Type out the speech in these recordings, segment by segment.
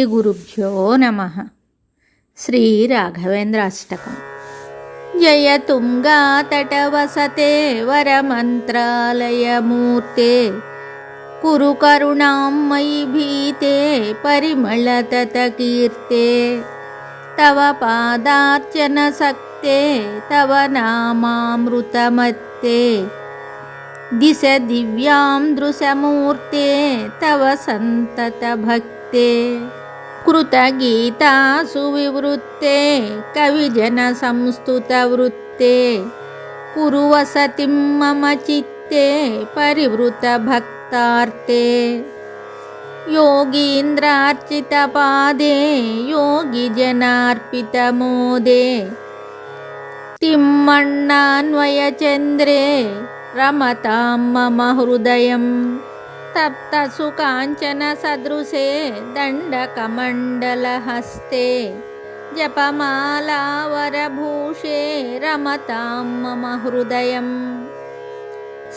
श्रीगुरुभ्यो नमः। श्रीराघवेन्द्राष्टकम्। जय तुङ्गातटवसते वरमन्त्रालयमूर्ते, कुरु करुणां मयि भीते परिमलततकीर्ते। तव पादार्चनसक्ते तव नामामृतमत्ते, दिश दिव्यां दृशमूर्ते तव सन्ततभक्ते। कृतगीता सुविवृत्ते कविजनसंस्तुतवृत्ते, कुरु वसतिं मम चित्ते परिवृतभक्तार्ते। योगीन्द्रार्चितपादे योगिजनार्पितमोदे, तिम्मण्णान्वयचन्द्रे रमतां मम हृदयं। तप्तसुकाञ्चनसदृशे दण्डकमण्डलहस्ते, जपमालावरभूषे रमतां मम हृदयम्।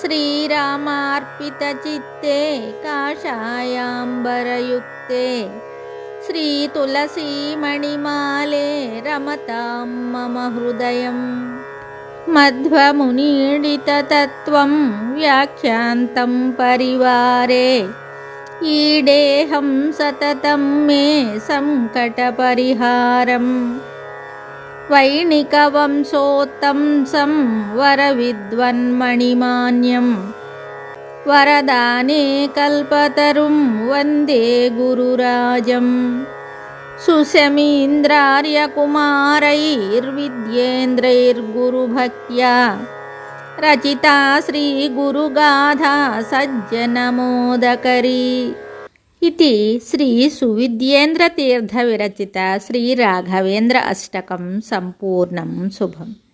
श्रीरामार्पितचित्ते काषायाम्बरयुक्ते, श्रीतुलसीमणिमाले रमतां मम हृदयम्। मध्वमुनीडिततत्त्वं व्याख्यान्तं परिवारे, ईडेहं सततं मे सङ्कटपरिहारम्। वैणिकवंशोत्तंसं वरविद्वन्मणिमान्यं, वरदाने कल्पतरुं वन्दे गुरुराजम्। सुशमीन्द्रार्यकुमारैर्विद्येन्द्रैर्गुरुभक्त्या रचिता श्रीगुरुगाथा सज्जनमोदकरी। इति श्रीसुविद्येन्द्रतीर्थविरचिता श्रीराघवेन्द्र अष्टकं सम्पूर्णं शुभम्।